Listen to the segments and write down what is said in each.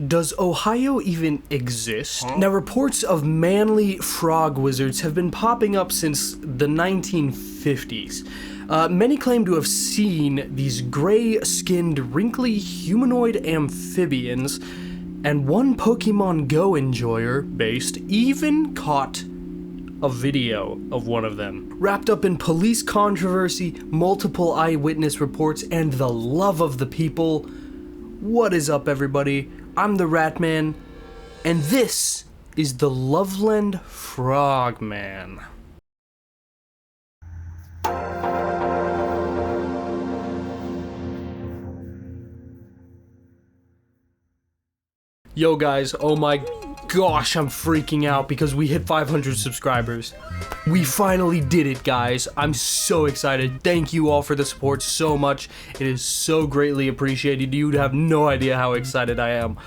Does Ohio even exist? Now, reports of manly frog wizards have been popping up since the 1950s. Many claim to have seen these gray-skinned, wrinkly humanoid amphibians, and one Pokemon Go enjoyer based even caught a video of one of them. Wrapped up in police controversy, multiple eyewitness reports, and the love of the people. What is up, everybody? I'm the Ratman, and this is the Loveland Frogman. Yo guys, oh my gosh, I'm freaking out because we hit 500 subscribers. We finally did it, guys. I'm so excited. Thank you all for the support so much. It is so greatly appreciated. You'd have no idea how excited I am.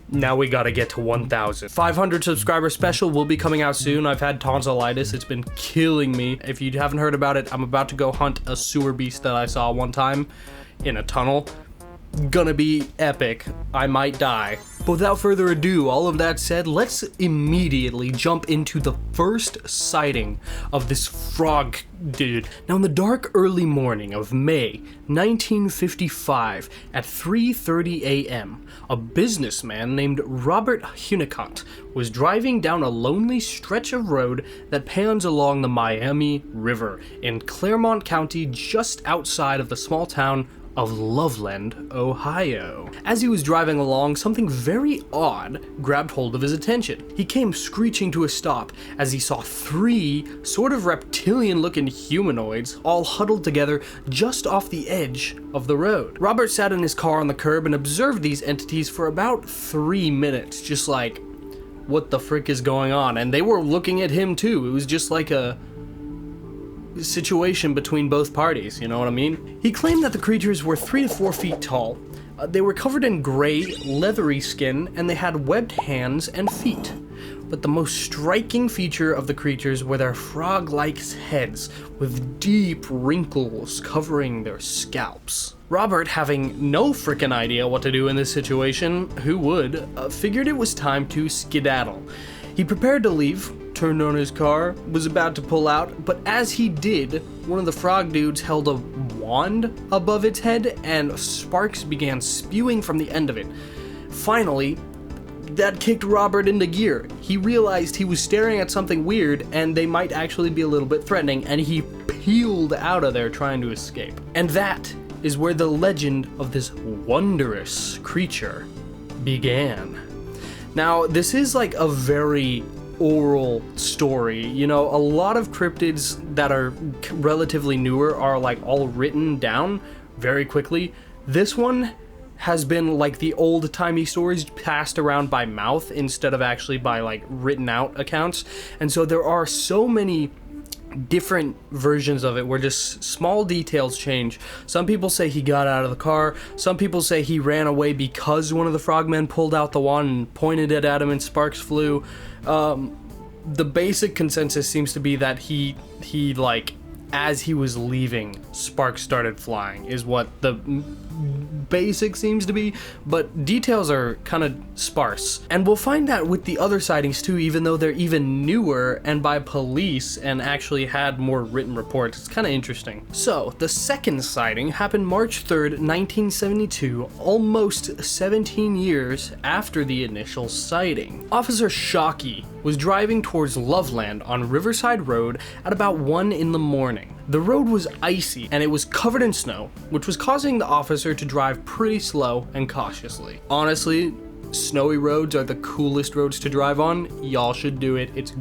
Now we gotta get to 1,000. 500 subscriber special will be coming out soon. I've had tonsillitis. It's been killing me. If you haven't heard about it, I'm about to go hunt a sewer beast that I saw one time in a tunnel. Gonna be epic. I might die. But without further ado, all of that said, let's immediately jump into the first sighting of this frog dude. Now, in the dark early morning of May 1955 at 3:30 a.m., a businessman named Robert Hunnicott was driving down a lonely stretch of road that pans along the Miami River in Clermont County, just outside of the small town of Loveland, Ohio. As he was driving along, something very odd grabbed hold of his attention. He came screeching to a stop as he saw three sort of reptilian-looking humanoids all huddled together just off the edge of the road. Robert sat in his car on the curb and observed these entities for about 3 minutes, just like, what the frick is going on? And they were looking at him too. It was just like a situation between both parties, you know what I mean? He claimed that the creatures were 3 to 4 feet tall. They were covered in gray, leathery skin, and they had webbed hands and feet. But the most striking feature of the creatures were their frog-like heads, with deep wrinkles covering their scalps. Robert, having no frickin' idea what to do in this situation, who would, figured it was time to skedaddle. He prepared to leave, turned on his car, was about to pull out, but as he did, one of the frog dudes held a wand above its head and sparks began spewing from the end of it. Finally, that kicked Robert into gear. He realized he was staring at something weird and they might actually be a little bit threatening, and he peeled out of there trying to escape. And that is where the legend of this wondrous creature began. Now, this is like a very oral story. You know, a lot of cryptids that are relatively newer are like all written down very quickly. This one has been like the old-timey stories passed around by mouth instead of actually by like written out accounts. And so there are so many different versions of it where just small details change. Some people say he got out of the car. Some people say he ran away because one of the frogmen pulled out the wand and pointed it at him and sparks flew. The basic consensus seems to be that he like, as he was leaving, sparks started flying, is what the basic seems to be, but details are kind of sparse. And we'll find that with the other sightings too, even though they're even newer and by police and actually had more written reports. It's kind of interesting. So, the second sighting happened March 3rd, 1972, almost 17 years after the initial sighting. Officer Shocke was driving towards Loveland on Riverside Road at about 1 in the morning. The road was icy and it was covered in snow, which was causing the officer to drive pretty slow and cautiously. Honestly, snowy roads are the coolest roads to drive on. Y'all should do it. It's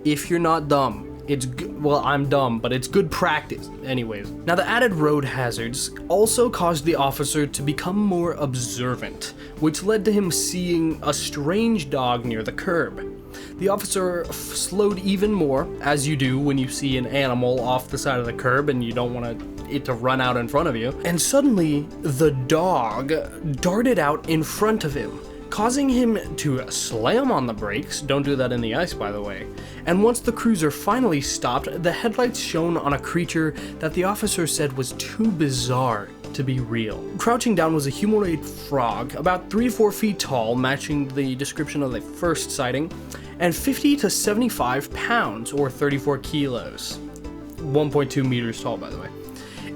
if you're not dumb. It's well, I'm dumb, but it's good practice. Anyways, now the added road hazards also caused the officer to become more observant, which led to him seeing a strange dog near the curb. The officer slowed even more, as you do when you see an animal off the side of the curb and you don't want it to run out in front of you. And suddenly, the dog darted out in front of him, causing him to slam on the brakes. Don't do that in the ice, by the way. And once the cruiser finally stopped, the headlights shone on a creature that the officer said was too bizarre to be real. Crouching down was a humanoid frog, about 3 to 4 feet tall, matching the description of the first sighting, and 50 to 75 pounds, or 34 kilos. 1.2 meters tall, by the way.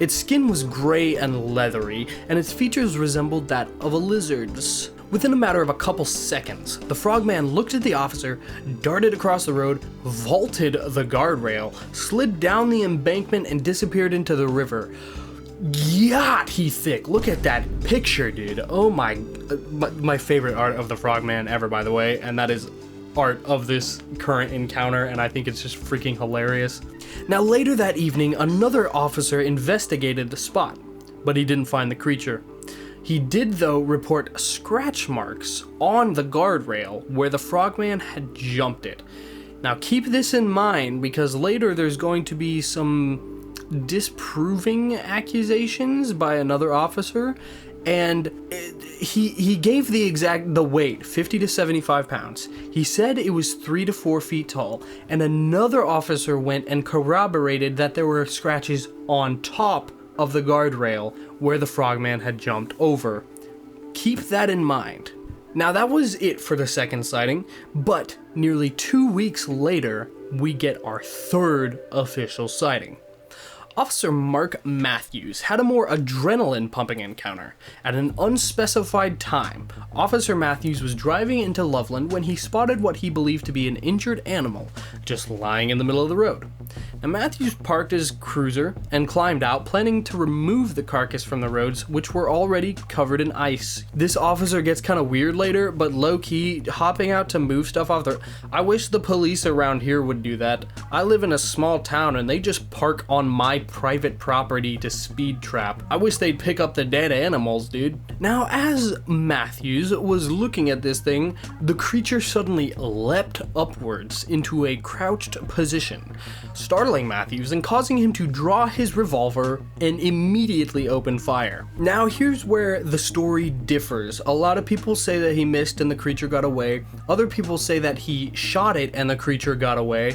Its skin was gray and leathery, and its features resembled that of a lizard's. Within a matter of a couple seconds, the frogman looked at the officer, darted across the road, vaulted the guardrail, slid down the embankment, and disappeared into the river. Yacht, he thick. Look at that picture, dude. Oh my favorite art of the frogman ever, by the way, and that is art of this current encounter, and I think it's just freaking hilarious. Now later that evening, another officer investigated the spot, but he didn't find the creature. He did, though, report scratch marks on the guardrail where the frogman had jumped it. Now keep this in mind, because later there's going to be some disproving accusations by another officer, and he gave the weight, 50 to 75 pounds. He said it was 3 to 4 feet tall, and another officer went and corroborated that there were scratches on top of the guardrail where the frogman had jumped over. Keep that in mind. Now that was it for the second sighting, but nearly 2 weeks later, we get our third official sighting. Officer Mark Matthews had a more adrenaline-pumping encounter. At an unspecified time, Officer Matthews was driving into Loveland when he spotted what he believed to be an injured animal just lying in the middle of the road. Now, Matthews parked his cruiser and climbed out, planning to remove the carcass from the roads, which were already covered in ice. This officer gets kind of weird later, but low-key, hopping out to move stuff off the... I wish the police around here would do that. I live in a small town and they just park on my private property to speed trap. I wish they'd pick up the dead animals, dude. Now, as Matthews was looking at this thing, the creature suddenly leapt upwards into a crouched position, startling Matthews and causing him to draw his revolver and immediately open fire. Now, here's where the story differs. A lot of people say that he missed and the creature got away. Other people say that he shot it and the creature got away.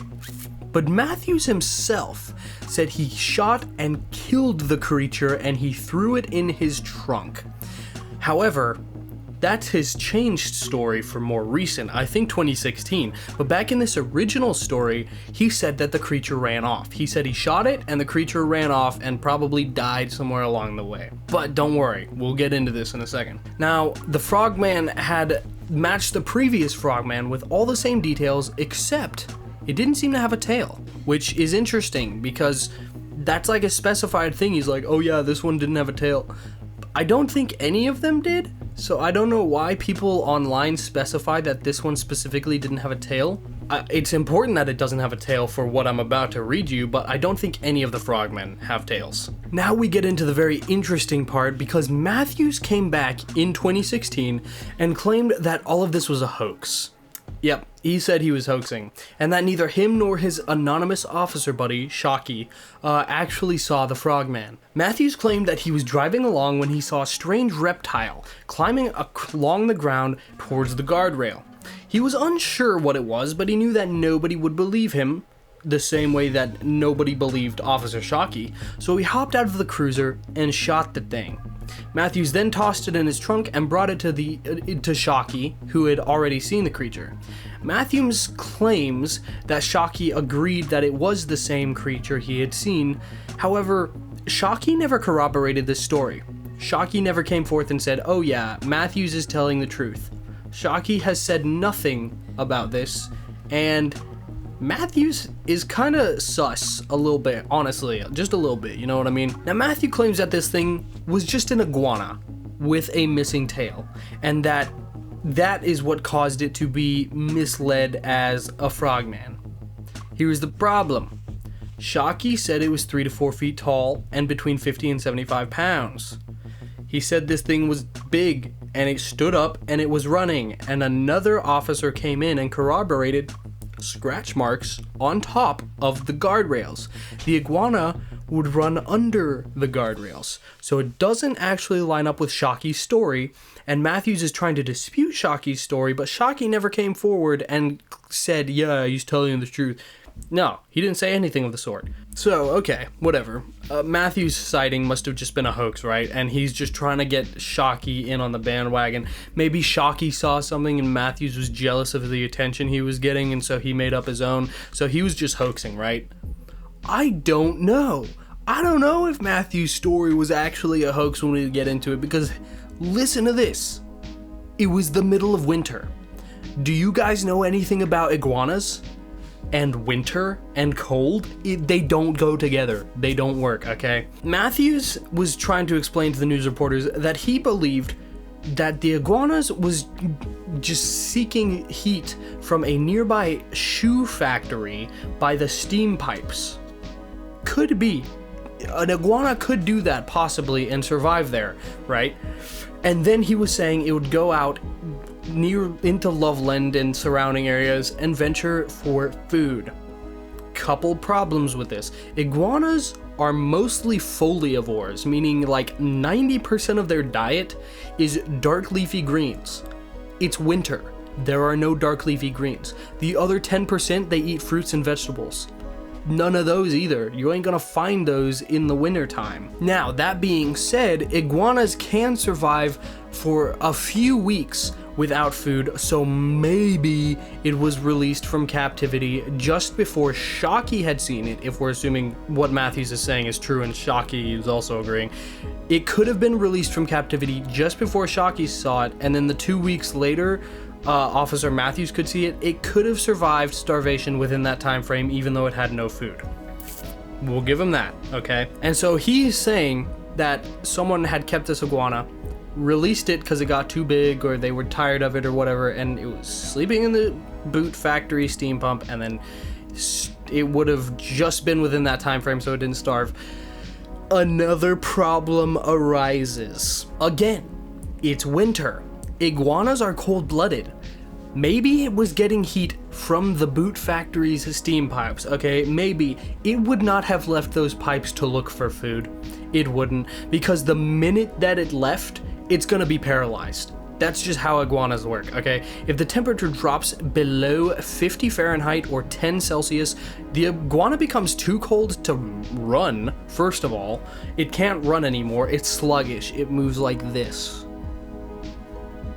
But Matthews himself said he shot and killed the creature and he threw it in his trunk. However, that's his changed story for more recent, I think 2016, but back in this original story, he said that the creature ran off. He said he shot it and the creature ran off and probably died somewhere along the way. But don't worry, we'll get into this in a second. Now, the frogman had matched the previous frogman with all the same details, except it didn't seem to have a tail, which is interesting because that's like a specified thing. He's like, oh yeah, this one didn't have a tail. I don't think any of them did, so I don't know why people online specify that this one specifically didn't have a tail. It's important that it doesn't have a tail for what I'm about to read you, but I don't think any of the frogmen have tails. Now we get into the very interesting part, because Matthews came back in 2016 and claimed that all of this was a hoax. Yep, he said he was hoaxing, and that neither him nor his anonymous officer buddy, Shocke, actually saw the frogman. Matthews claimed that he was driving along when he saw a strange reptile climbing along the ground towards the guardrail. He was unsure what it was, but he knew that nobody would believe him, the same way that nobody believed Officer Shocke, so he hopped out of the cruiser and shot the thing. Matthews then tossed it in his trunk and brought it to Shocke, who had already seen the creature. Matthews claims that Shocke agreed that it was the same creature he had seen. However, Shocke never corroborated this story. Shocke never came forth and said, oh yeah, Matthews is telling the truth. Shocke has said nothing about this, and Matthews is kind of sus a little bit, honestly, just a little bit, you know what I mean? Now, Matthew claims that this thing was just an iguana with a missing tail, and that is what caused it to be misled as a frogman. Here's the problem. Shocke said it was 3 to 4 feet tall and between 50 and 75 pounds. He said this thing was big, and it stood up and it was running, and another officer came in and corroborated scratch marks on top of the guardrails. The iguana would run under the guardrails, so it doesn't actually line up with Shocke's story, and Matthews is trying to dispute Shocke's story, but Shocke never came forward and said, yeah, he's telling the truth. No, he didn't say anything of the sort. So, okay, whatever. Matthew's sighting must have just been a hoax, right? And he's just trying to get Shocke in on the bandwagon. Maybe Shocke saw something and Matthews was jealous of the attention he was getting, and so he made up his own. So he was just hoaxing, right? I don't know. I don't know if Matthew's story was actually a hoax when we get into it, because listen to this. It was the middle of winter. Do you guys know anything about iguanas? And winter and cold? They don't go together. They don't work, okay? Matthews was trying to explain to the news reporters that he believed that the iguanas was just seeking heat from a nearby shoe factory by the steam pipes. Could be. An iguana could do that, possibly, and survive there, right? And then he was saying it would go out near into Loveland and surrounding areas and venture for food. Couple problems with this. Iguanas are mostly foliivores, meaning like 90% of their diet is dark leafy greens. It's winter. There are no dark leafy greens. The other 10%, they eat fruits and vegetables. None of those either. You ain't gonna find those in the winter time. Now, that being said, iguanas can survive for a few weeks without food, so maybe it was released from captivity just before Shocke had seen it, if we're assuming what Matthews is saying is true and Shocke is also agreeing. It could have been released from captivity just before Shocke saw it, and then the 2 weeks later, Officer Matthews could see it. It could have survived starvation within that time frame, even though it had no food. We'll give him that, okay? And so he's saying that someone had kept this iguana, released it because it got too big or they were tired of it or whatever, and it was sleeping in the boot factory steam pump, and then it would have just been within that time frame so it didn't starve. Another problem arises. Again, it's winter. Iguanas are cold-blooded. Maybe it was getting heat from the boot factory's steam pipes, okay? Maybe. It would not have left those pipes to look for food. It wouldn't, because the minute that it left, it's gonna be paralyzed. That's just how iguanas work, okay? If the temperature drops below 50 Fahrenheit or 10 Celsius, the iguana becomes too cold to run, first of all. It can't run anymore. It's sluggish. It moves like this.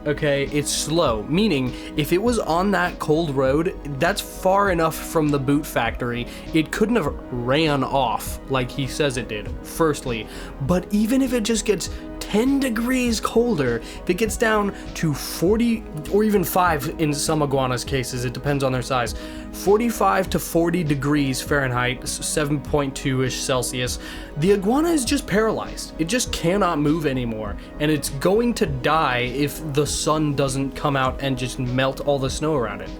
Okay, it's slow, meaning if it was on that cold road, that's far enough from the boot factory, it couldn't have ran off like he says it did, firstly. But even if it just gets 10 degrees colder, if it gets down to 40 or even 5 in some iguanas cases, it depends on their size, 45 to 40 degrees Fahrenheit, 7.2-ish Celsius, the iguana is just paralyzed. It just cannot move anymore, and it's going to die if the sun doesn't come out and just melt all the snow around it.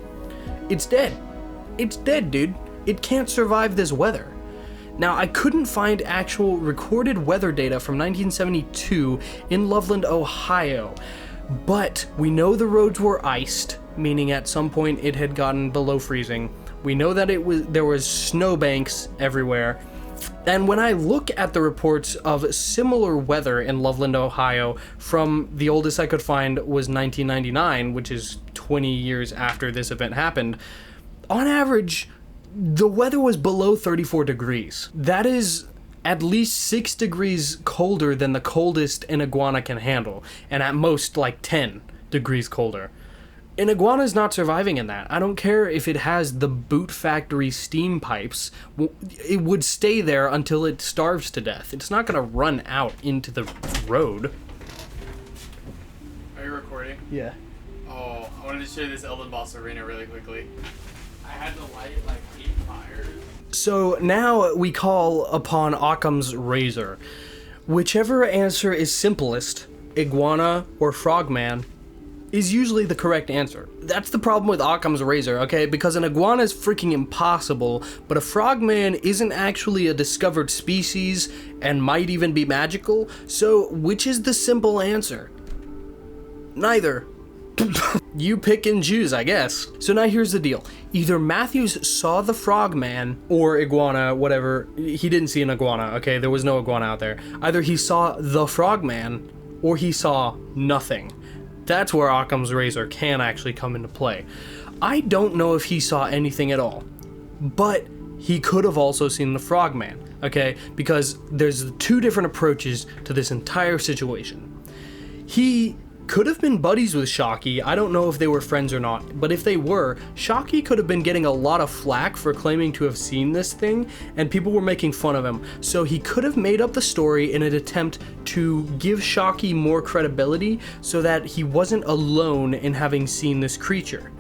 It's dead. It's dead, dude. It can't survive this weather. Now, I couldn't find actual recorded weather data from 1972 in Loveland, Ohio, but we know the roads were iced, meaning at some point it had gotten below freezing. We know that there was snowbanks everywhere. And when I look at the reports of similar weather in Loveland, Ohio, from the oldest I could find was 1999, which is 20 years after this event happened, on average, the weather was below 34 degrees. That is at least 6 degrees colder than the coldest an iguana can handle, and at most like 10 degrees colder. An iguana is not surviving in that. I don't care if it has the boot factory steam pipes. It would stay there until it starves to death. It's not going to run out into the road. Are you recording? Yeah. Oh, I wanted to show you this Elden Boss Arena really quickly. I had to light like 8 fires. So now we call upon Occam's razor. Whichever answer is simplest, iguana or frogman, is usually the correct answer. That's the problem with Occam's razor, okay? Because an iguana is freaking impossible, but a frogman isn't actually a discovered species and might even be magical. So which is the simple answer? Neither. You pick and choose, I guess. So now here's the deal. Either Matthews saw the frogman or iguana, whatever. He didn't see an iguana, okay? There was no iguana out there. Either he saw the frogman or he saw nothing. That's where Occam's razor can actually come into play. I don't know if he saw anything at all. But he could have also seen the frogman, okay? Because there's two different approaches to this entire situation. He could have been buddies with Shocke. I don't know if they were friends or not, but if they were, Shocke could have been getting a lot of flack for claiming to have seen this thing, and people were making fun of him. So he could have made up the story in an attempt to give Shocke more credibility so that he wasn't alone in having seen this creature.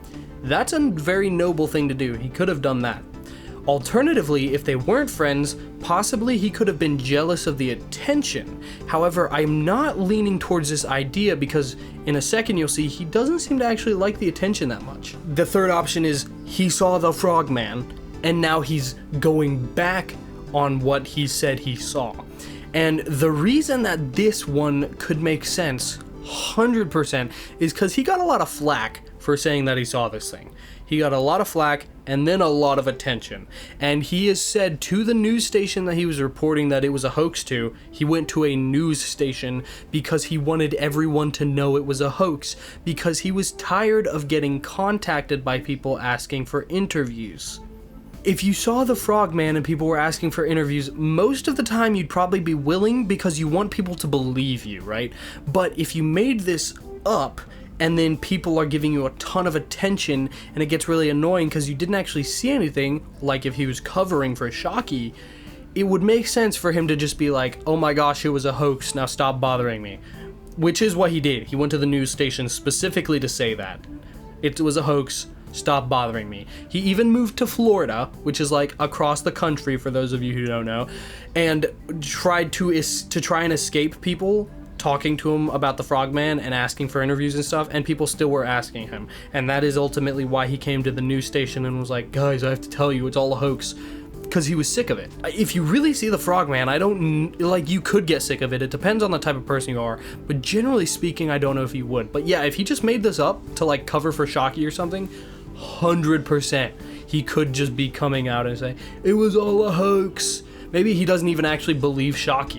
That's a very noble thing to do. He could have done that. Alternatively, if they weren't friends, possibly he could have been jealous of the attention. However, I'm not leaning towards this idea because in a second you'll see he doesn't seem to actually like the attention that much. The third option is he saw the frogman and now he's going back on what he said he saw. And the reason that this one could make sense 100% is because he got a lot of flack for saying that he saw this thing. He got a lot of flack and then a lot of attention. And he has said to the news station that he was reporting that it was a hoax to, he went to a news station because he wanted everyone to know it was a hoax, because he was tired of getting contacted by people asking for interviews. If you saw the frogman and people were asking for interviews, most of the time you'd probably be willing because you want people to believe you, right? But if you made this up, and then people are giving you a ton of attention, and it gets really annoying because you didn't actually see anything, like if he was covering for Shocke, it would make sense for him to just be like, oh my gosh, it was a hoax, now stop bothering me. Which is what he did. He went to the news station specifically to say that. It was a hoax, stop bothering me. He even moved to Florida, which is like across the country for those of you who don't know, and tried to try and escape people talking to him about the frogman and asking for interviews and stuff, and people still were asking him. And that is ultimately why he came to the news station and was like, guys, I have to tell you, it's all a hoax, because he was sick of it. If you really see the frogman, you could get sick of it. It depends on the type of person you are, but generally speaking, I don't know if you would. But yeah, if he just made this up to like cover for Shocke or something, 100% he could just be coming out and say, it was all a hoax. Maybe he doesn't even actually believe Shocke,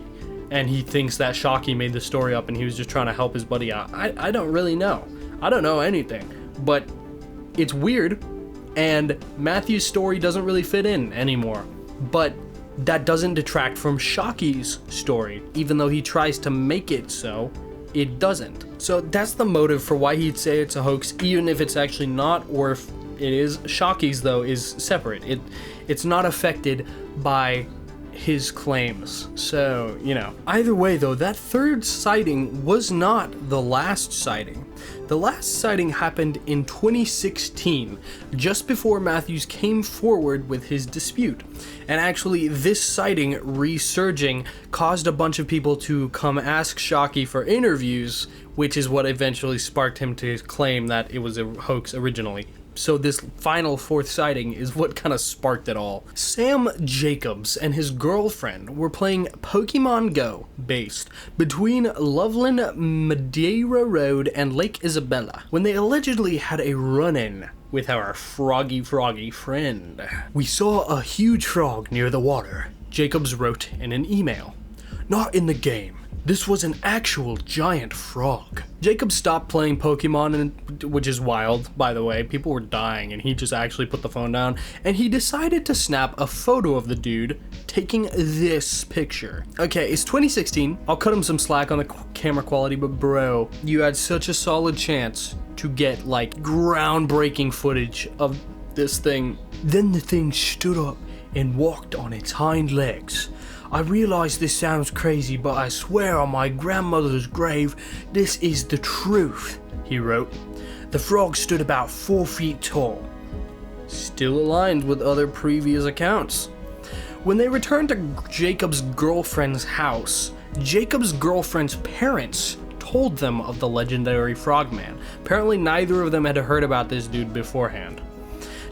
and he thinks that Shocke made the story up and he was just trying to help his buddy out. I don't really know. I don't know anything, but it's weird, and Matthew's story doesn't really fit in anymore. But that doesn't detract from Shocke's story. Even though he tries to make it so, it doesn't. So that's the motive for why he'd say it's a hoax, even if it's actually not, or if it is. Shocke's, though, is separate. It's not affected by his claims. So, you know. Either way, though, that third sighting was not the last sighting. The last sighting happened in 2016, just before Matthews came forward with his dispute. And actually, this sighting resurging caused a bunch of people to come ask Shocke for interviews, which is what eventually sparked him to claim that it was a hoax originally. So this final fourth sighting is what kind of sparked it all. Sam Jacobs and his girlfriend were playing Pokemon Go, based between Loveland Madeira Road and Lake Isabella, when they allegedly had a run-in with our froggy friend. We saw a huge frog near the water, Jacobs wrote in an email. Not in the game. This was an actual giant frog. Jacob stopped playing Pokemon, which is wild, by the way. People were dying, and he just actually put the phone down, and he decided to snap a photo of the dude taking this picture. Okay, it's 2016. I'll cut him some slack on the camera quality, but bro, you had such a solid chance to get, like, groundbreaking footage of this thing. Then the thing stood up and walked on its hind legs. I realize this sounds crazy, but I swear on my grandmother's grave, this is the truth, he wrote. The frog stood about 4 feet tall. Still aligned with other previous accounts. When they returned to Jacob's girlfriend's house, Jacob's girlfriend's parents told them of the legendary frogman. Apparently neither of them had heard about this dude beforehand.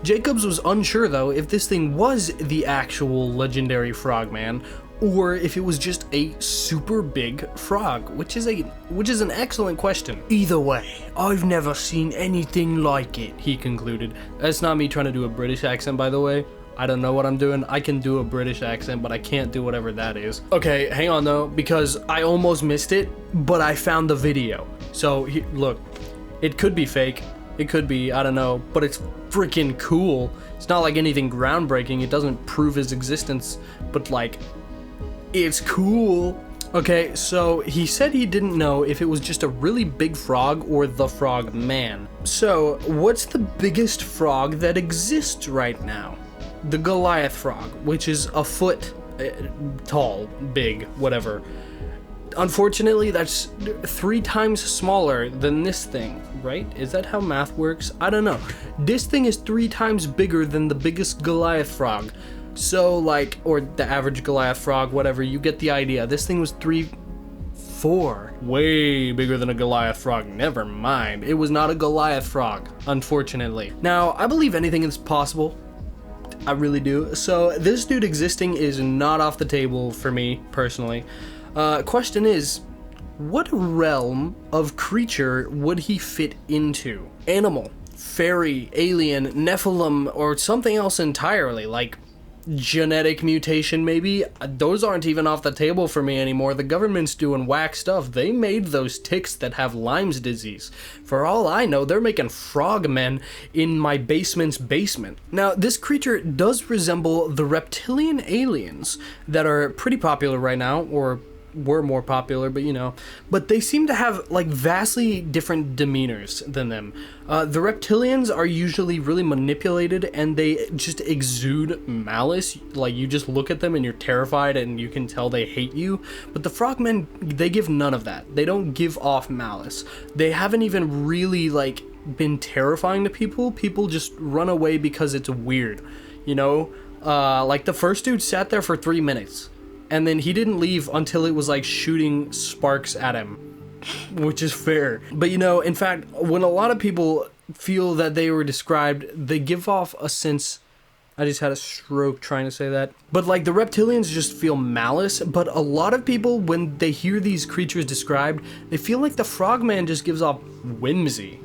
Jacobs was unsure, though, if this thing was the actual legendary frogman, or if it was just a super big frog, which is an excellent question. Either way, I've never seen anything like it, he concluded. That's not me trying to do a British accent, by the way. I don't know what I'm doing. I can do a British accent, but I can't do whatever that is. Okay, hang on though, because I almost missed it, but I found the video. So, look, it could be fake. It could be, I don't know, but it's freaking cool. It's not like anything groundbreaking. It doesn't prove his existence, but like, it's cool. Okay, so he said he didn't know if it was just a really big frog or the frogman. So, what's the biggest frog that exists right now? The Goliath frog, which is a foot tall, big, whatever. Unfortunately, that's 3 times smaller than this thing, right? Is that how math works? I don't know. This thing is 3 times bigger than the biggest Goliath frog. So, like, or the average Goliath frog, whatever, you get the idea. This thing was 4, way bigger than a Goliath frog. Never mind. It was not a Goliath frog, unfortunately. Now, I believe anything is possible. I really do. So, this dude existing is not off the table for me, personally. Question is, what realm of creature would he fit into? Animal, fairy, alien, Nephilim, or something else entirely, like genetic mutation maybe? Those aren't even off the table for me anymore. The government's doing whack stuff. They made those ticks that have Lyme's disease. For all I know, they're making frogmen in my basement's basement. Now, this creature does resemble the reptilian aliens that are pretty popular right now, or were more popular, but you know, but they seem to have like vastly different demeanors than them. The reptilians are usually really manipulated and they just exude malice. Like, you just look at them and you're terrified and you can tell they hate you. But the frogmen, they give none of that. They don't give off malice. They haven't even really like been terrifying to people. People just run away because it's weird, you know? Like the first dude sat there for 3 minutes. And then he didn't leave until it was like shooting sparks at him, which is fair. But you know, in fact, when a lot of people feel that they were described, they give off a sense, I just had a stroke trying to say that. But like the reptilians just feel malice, but a lot of people, when they hear these creatures described, they feel like the frogman just gives off whimsy,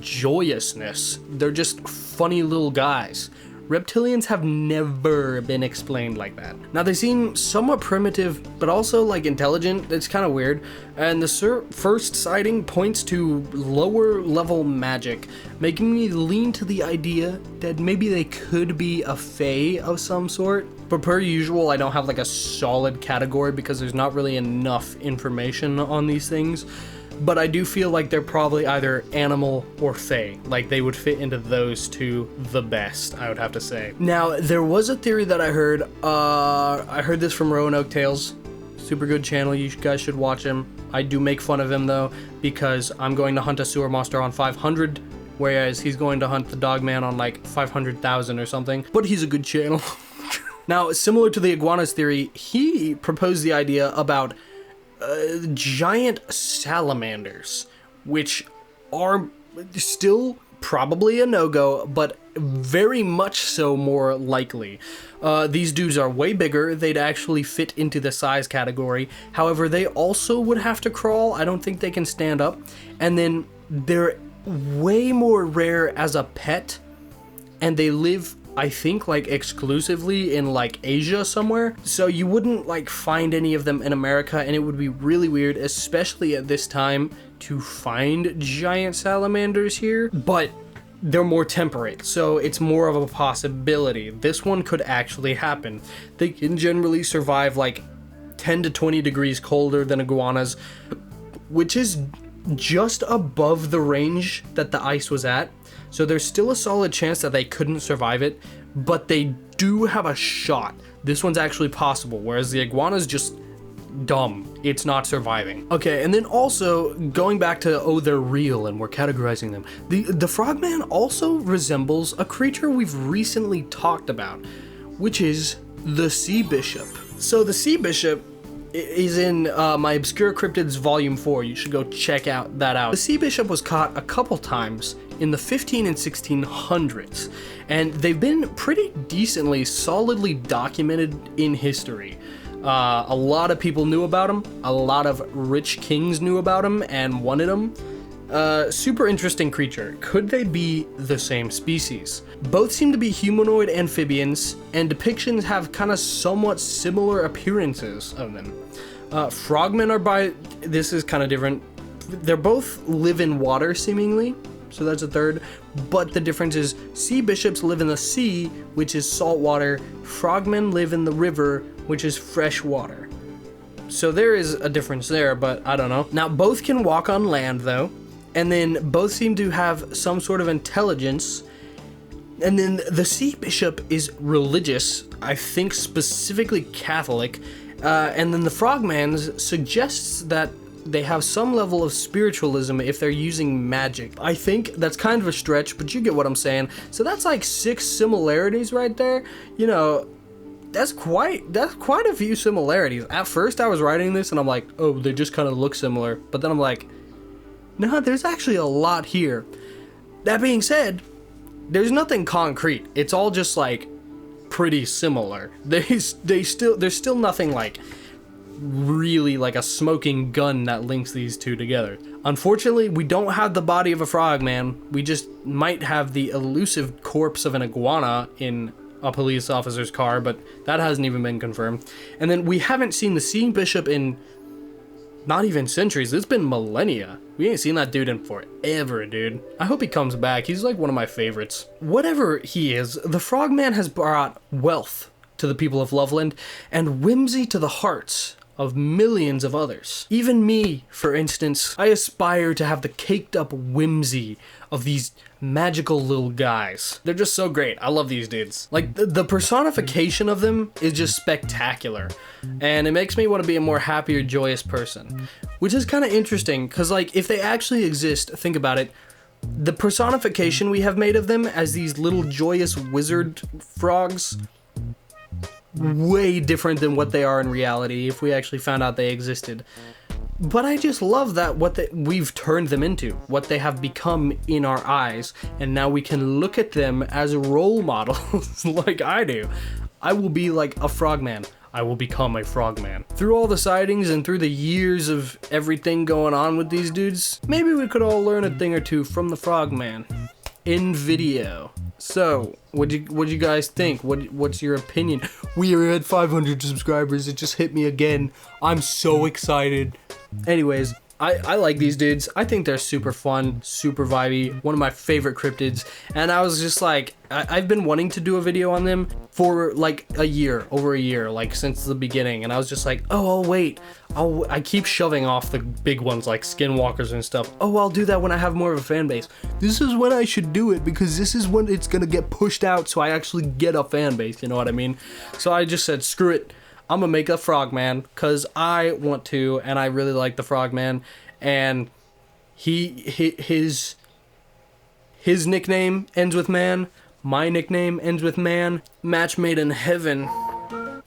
joyousness. They're just funny little guys. Reptilians have never been explained like that. Now, they seem somewhat primitive, but also like intelligent. It's kind of weird. And the first sighting points to lower level magic, making me lean to the idea that maybe they could be a fae of some sort. But per usual, I don't have like a solid category because there's not really enough information on these things. But I do feel like they're probably either animal or fae. Like, they would fit into those two the best, I would have to say. Now, there was a theory that I heard this from Roanoke Tales. Super good channel, you guys should watch him. I do make fun of him though, because I'm going to hunt a sewer monster on 500, whereas he's going to hunt the dogman on like 500,000 or something. But he's a good channel. Now, similar to the iguanas theory, he proposed the idea about giant salamanders, which are still probably a no-go, but very much so more likely. These dudes are way bigger. They'd actually fit into the size category. However, they also would have to crawl. I don't think they can stand up. And then they're way more rare as a pet, and they live, I think, like exclusively in like Asia somewhere. So you wouldn't like find any of them in America, and it would be really weird, especially at this time, to find giant salamanders here. But they're more temperate, so it's more of a possibility. This one could actually happen. They can generally survive like 10 to 20 degrees colder than iguanas, which is just above the range that the ice was at. So there's still a solid chance that they couldn't survive it, but they do have a shot. This one's actually possible, whereas the iguana's just dumb. It's not surviving. Okay, and then also, going back to, oh, they're real and we're categorizing them. The frogman also resembles a creature we've recently talked about, which is the sea bishop. So the sea bishop is in my Obscure Cryptids Volume 4. You should go check that out. The sea bishop was caught a couple times in the 15 and 1600s, and they've been pretty decently, solidly documented in history. A lot of people knew about them, a lot of rich kings knew about them and wanted them. Super interesting creature. Could they be the same species? Both seem to be humanoid amphibians, and depictions have kind of somewhat similar appearances of them. Frogmen are this is kind of different. They're both live in water seemingly, so that's a third. But the difference is sea bishops live in the sea, which is salt water. Frogmen live in the river, which is fresh water. So there is a difference there, but I don't know. Now, both can walk on land, though, and then both seem to have some sort of intelligence. And then the sea bishop is religious, I think specifically Catholic, and then the frogman suggests that they have some level of spiritualism if they're using magic. I think that's kind of a stretch, but you get what I'm saying. So that's like 6 similarities right there. You know, that's quite a few similarities. At first I was writing this and I'm like, oh, they just kind of look similar. But then I'm like, no, there's actually a lot here. That being said, there's nothing concrete. It's all just like pretty similar. There's still nothing like really like a smoking gun that links these two together. Unfortunately, we don't have the body of a frogman. We just might have the elusive corpse of an iguana in a police officer's car, but that hasn't even been confirmed. And then we haven't seen the sea bishop in not even centuries. It's been millennia. We ain't seen that dude in forever, dude. I hope he comes back. He's like one of my favorites. Whatever he is, the frogman has brought wealth to the people of Loveland and whimsy to the hearts of millions of others. Even me, for instance, I aspire to have the caked up whimsy of these magical little guys. They're just so great. I love these dudes. Like, the personification of them is just spectacular. And it makes me want to be a more happier, joyous person. Which is kind of interesting, because, like, if they actually exist, think about it, the personification we have made of them as these little joyous wizard frogs, way different than what they are in reality if we actually found out they existed. But I just love that we've turned them into, what they have become in our eyes, and now we can look at them as role models like I do. I will be like a frogman. I will become a frogman. Through all the sightings and through the years of everything going on with these dudes, maybe we could all learn a thing or two from the frogman in video. So, what you guys think? What's your opinion? We are at 500 subscribers. It just hit me again. I'm so excited. Anyways, I like these dudes. I think they're super fun, super vibey, one of my favorite cryptids. And I was just like, I've been wanting to do a video on them for like over a year, like since the beginning. And I was just like, oh, I'll wait. I keep shoving off the big ones like skinwalkers and stuff. Oh, I'll do that when I have more of a fan base. This is when I should do it because this is when it's gonna get pushed out so I actually get a fan base, you know what I mean? So I just said, screw it. I'm gonna make a frogman because I want to, and I really like the frogman. And his nickname ends with man. My nickname ends with man. Match made in heaven.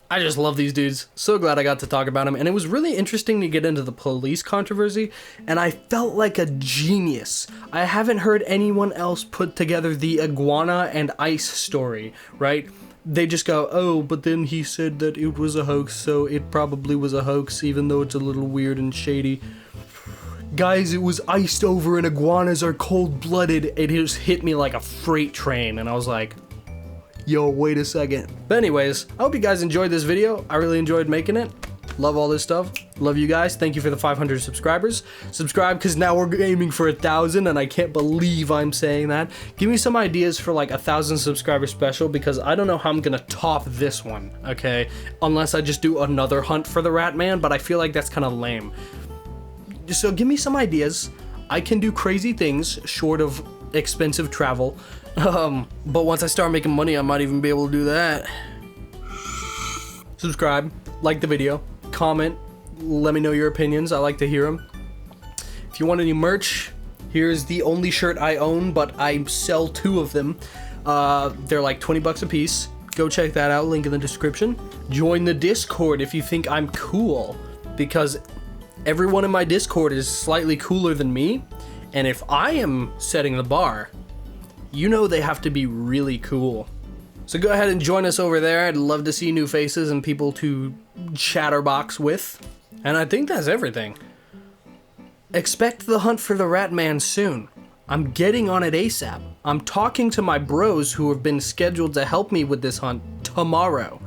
I just love these dudes. So glad I got to talk about them. And it was really interesting to get into the police controversy. And I felt like a genius. I haven't heard anyone else put together the iguana and ice story, right? They just go, oh, but then he said that it was a hoax, so it probably was a hoax, even though it's a little weird and shady. Guys, it was iced over and iguanas are cold-blooded. It just hit me like a freight train, and I was like, yo, wait a second. But anyways, I hope you guys enjoyed this video. I really enjoyed making it. Love all this stuff. Love you guys. Thank you for the 500 subscribers. Subscribe, because now we're aiming for 1,000, and I can't believe I'm saying that. Give me some ideas for like 1,000 subscriber special, because I don't know how I'm gonna top this one, okay? Unless I just do another hunt for the Rat Man, but I feel like that's kind of lame. So give me some ideas. I can do crazy things short of expensive travel. But once I start making money, I might even be able to do that. Subscribe, like the video, comment, let me know your opinions. I like to hear them. If you want any merch, here's the only shirt I own, but I sell 2 of them. They're like 20 bucks a piece. Go check that out, link in the description. Join the Discord if you think I'm cool, because everyone in my Discord is slightly cooler than me, and if I am setting the bar, you know they have to be really cool. So go ahead and join us over there. I'd love to see new faces and people to chatterbox with. And I think that's everything. Expect the hunt for the Rat Man soon. I'm getting on it ASAP. I'm talking to my bros who have been scheduled to help me with this hunt tomorrow.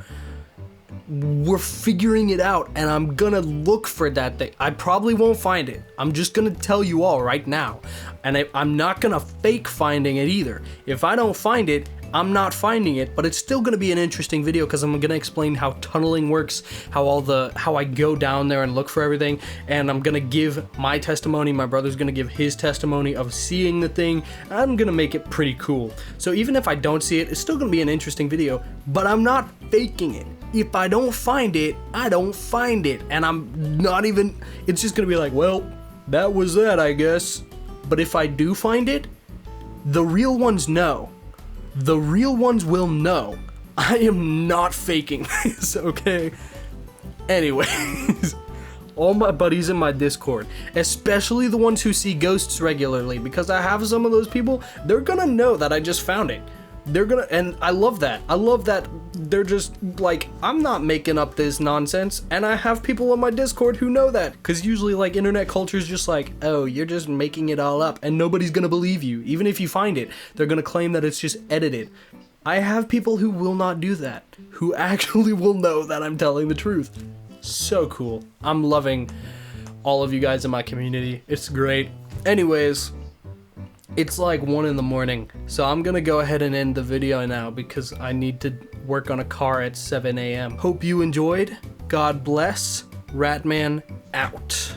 we're figuring it out, and I'm gonna look for that thing. I probably won't find it. I'm just gonna tell you all right now. And I'm not gonna fake finding it either. If I don't find it, I'm not finding it, but it's still gonna be an interesting video because I'm gonna explain how tunneling works, how I go down there and look for everything, and I'm gonna give my testimony, my brother's gonna give his testimony of seeing the thing. I'm gonna make it pretty cool. So even if I don't see it, it's still gonna be an interesting video, but I'm not faking it. If I don't find it, I don't find it, and I'm not even, it's just gonna be like, well, that was that, I guess. But if I do find it, the real ones know. The real ones will know. I am not faking this, okay? Anyways, all my buddies in my Discord, especially the ones who see ghosts regularly, because I have some of those people, they're gonna know that I just found it. They're gonna, and I love that. I love that they're just like, I'm not making up this nonsense, and I have people on my Discord who know that, because usually like internet culture is just like, oh, you're just making it all up, and nobody's gonna believe you. Even if you find it, they're gonna claim that it's just edited. I have people who will not do that, who actually will know that I'm telling the truth. So cool. I'm loving all of you guys in my community. It's great. Anyways, it's like 1 in the morning, so I'm gonna go ahead and end the video now because I need to work on a car at 7 a.m. Hope you enjoyed. God bless. Ratman out.